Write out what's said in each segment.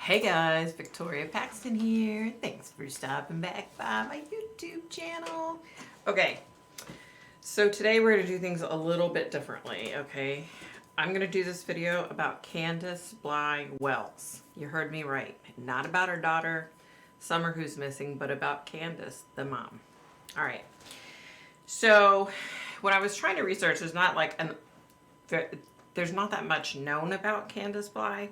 Hey guys, Victoria Paxton here. Thanks for stopping back by my YouTube channel. Okay, so today we're going to do things a little bit differently, okay? I'm going to do this video about Candus Bly Wells. You heard me right. Not about her daughter, Summer, who's missing, but about Candace, the mom. All right. So when I was trying to research, there's not that much known about Candus Bly.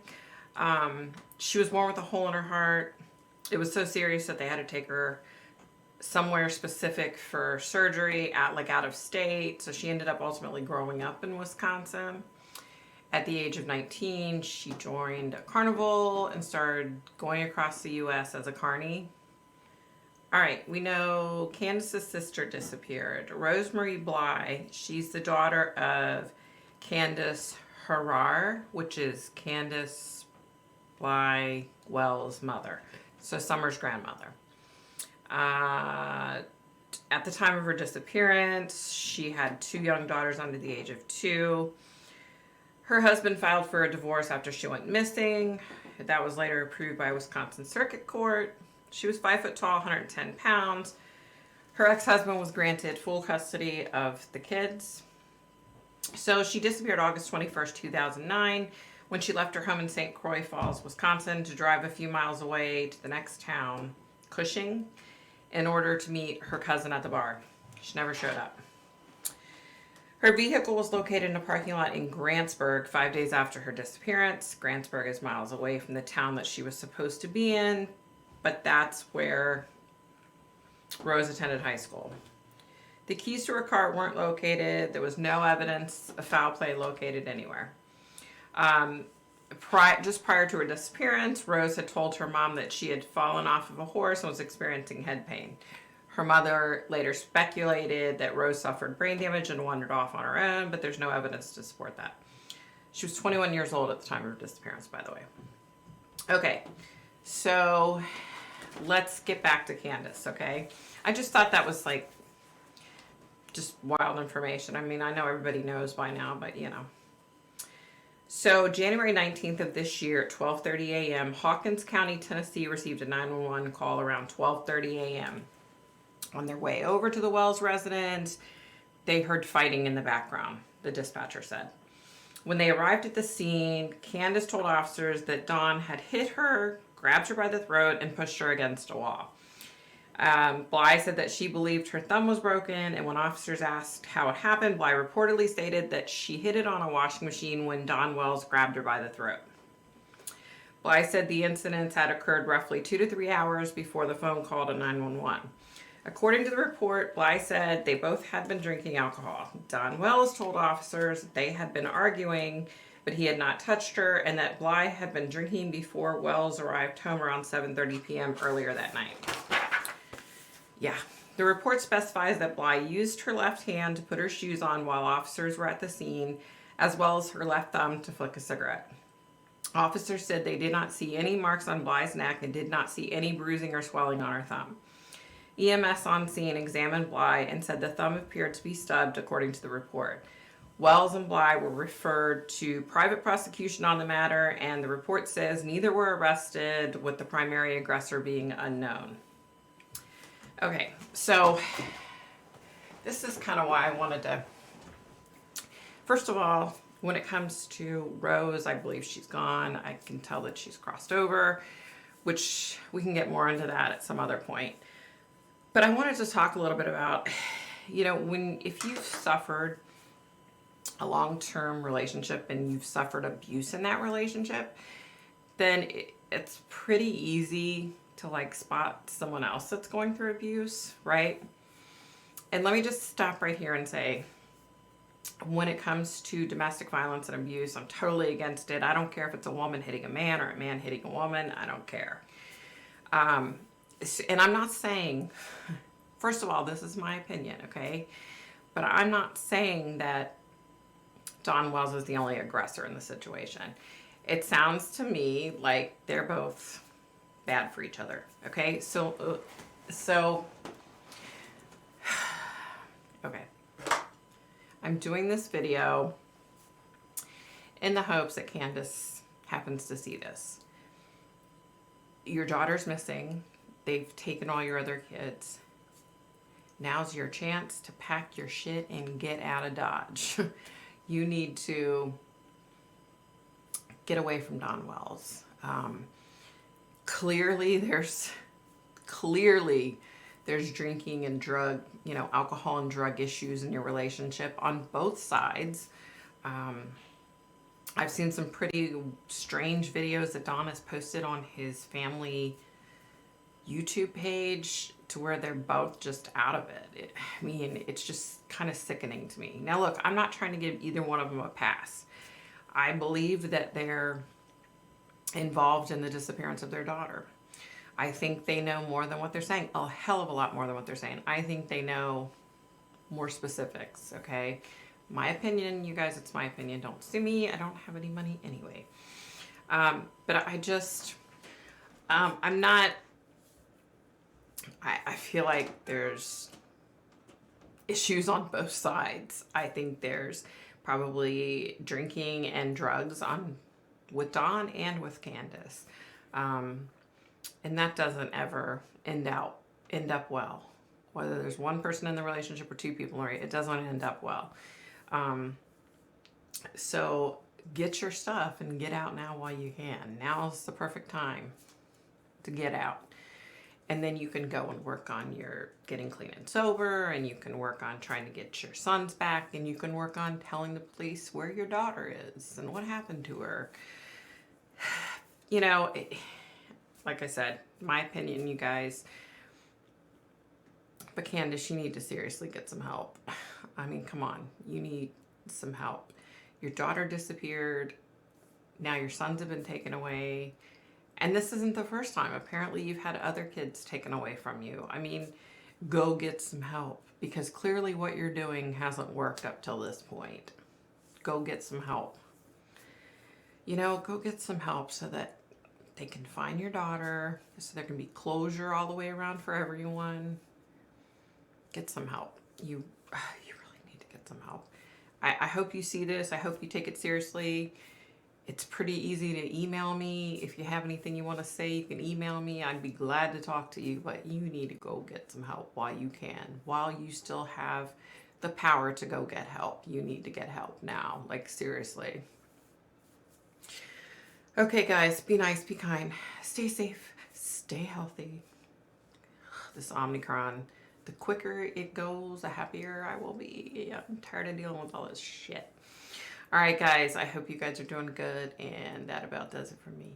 She was born with a hole in her heart. It was so serious that they had to take her somewhere specific for surgery out of state. So she ended up ultimately growing up in Wisconsin. At the age of 19, she joined a carnival and started going across the U.S. as a carny. All right, we know Candace's sister disappeared. Rosemary Bly, she's the daughter of Candus which is Candus Bly Wells' mother, so Summer's grandmother. At the time of her disappearance, she had 2 young daughters under the age of 2. Her husband filed for a divorce after she went missing. That was later approved by Wisconsin Circuit Court. She was 5 foot tall, 110 pounds. Her ex-husband was granted full custody of the kids. So she disappeared August 21st, 2009, when she left her home in St. Croix Falls, Wisconsin, to drive a few miles away to the next town, Cushing, in order to meet her cousin at the bar. She never showed up. Her vehicle was located in a parking lot in Grantsburg 5 days after her disappearance. Grantsburg is miles away from the town that she was supposed to be in, but that's where Rose attended high school. The keys to her car weren't located. There was no evidence of foul play located anywhere. Just prior to her disappearance, Rose had told her mom that she had fallen off of a horse and was experiencing head pain. Her mother later speculated that Rose suffered brain damage and wandered off on her own, but there's no evidence to support that. She was 21 years old at the time of her disappearance, by the way. Okay, so let's get back to Candace, okay? I just thought that was just wild information. I mean, I know everybody knows by now, but you know. So January 19th of this year at 12:30 a.m., Hawkins County, Tennessee received a 911 call around 12:30 a.m. On their way over to the Wells residence, they heard fighting in the background, the dispatcher said. When they arrived at the scene, Candace told officers that Don had hit her, grabbed her by the throat, and pushed her against a wall. Bly said that she believed her thumb was broken, and when officers asked how it happened, Bly reportedly stated that she hit it on a washing machine when Don Wells grabbed her by the throat. Bly said the incidents had occurred roughly 2 to 3 hours before the phone call to 911. According to the report, Bly said they both had been drinking alcohol. Don Wells told officers they had been arguing, but he had not touched her, and that Bly had been drinking before Wells arrived home around 7:30 p.m. earlier that night. Yeah, the report specifies that Bly used her left hand to put her shoes on while officers were at the scene, as well as her left thumb to flick a cigarette. Officers said they did not see any marks on Bly's neck and did not see any bruising or swelling on her thumb. EMS on scene examined Bly and said the thumb appeared to be stubbed, according to the report. Wells and Bly were referred to private prosecution on the matter, and the report says neither were arrested, with the primary aggressor being unknown. Okay, so this is kind of why I wanted to, first of all, when it comes to Rose, I believe she's gone. I can tell that she's crossed over, which we can get more into that at some other point. But I wanted to talk a little bit about, if you've suffered a long-term relationship and you've suffered abuse in that relationship, then it's pretty easy to spot someone else that's going through abuse, right? And let me just stop right here and say, when it comes to domestic violence and abuse, I'm totally against it. I don't care if it's a woman hitting a man or a man hitting a woman. I don't care. And I'm not saying, first of all, this is my opinion, okay? But I'm not saying that Don Wells is the only aggressor in the situation. It sounds to me like they're both bad for each other, okay? So okay. I'm doing this video in the hopes that Candace happens to see this. Your daughter's missing. They've taken all your other kids. Now's your chance to pack your shit and get out of Dodge. You need to get away from Don Wells. Clearly there's drinking and drug, alcohol and drug issues in your relationship on both sides. I've seen some pretty strange videos that Don has posted on his family YouTube page to where they're both just out of it. It's just kind of sickening to me. Now, look, I'm not trying to give either one of them a pass. I believe that they're involved in the disappearance of their daughter. I think they know more than what they're saying. A hell of a lot more than what they're saying. I think they know more specifics, okay? My opinion, you guys, it's my opinion. Don't sue me. I don't have any money anyway. But I just, I'm not, I feel like there's issues on both sides. I think there's probably drinking and drugs with Don and with Candace. And that doesn't ever end up well. Whether there's one person in the relationship or two people, right? It doesn't end up well. So get your stuff and get out now while you can. Now's the perfect time to get out. And then you can go and work on your getting clean and sober, and you can work on trying to get your sons back, and you can work on telling the police where your daughter is and what happened to her. Like I said, my opinion, you guys. But Candace, you need to seriously get some help. I mean, come on. You need some help. Your daughter disappeared. Now your sons have been taken away. And this isn't the first time. Apparently you've had other kids taken away from you. I mean, go get some help. Because clearly what you're doing hasn't worked up till this point. Go get some help. Go get some help so that they can find your daughter. So there can be closure all the way around for everyone. Get some help. You really need to get some help. I hope you see this. I hope you take it seriously. It's pretty easy to email me. If you have anything you want to say, you can email me. I'd be glad to talk to you, but you need to go get some help while you can. While you still have the power to go get help. You need to get help now. Like, seriously. Okay, guys. Be nice. Be kind. Stay safe. Stay healthy. This Omicron. The quicker it goes, the happier I will be. I'm tired of dealing with all this shit. All right, guys. I hope you guys are doing good, and that about does it for me.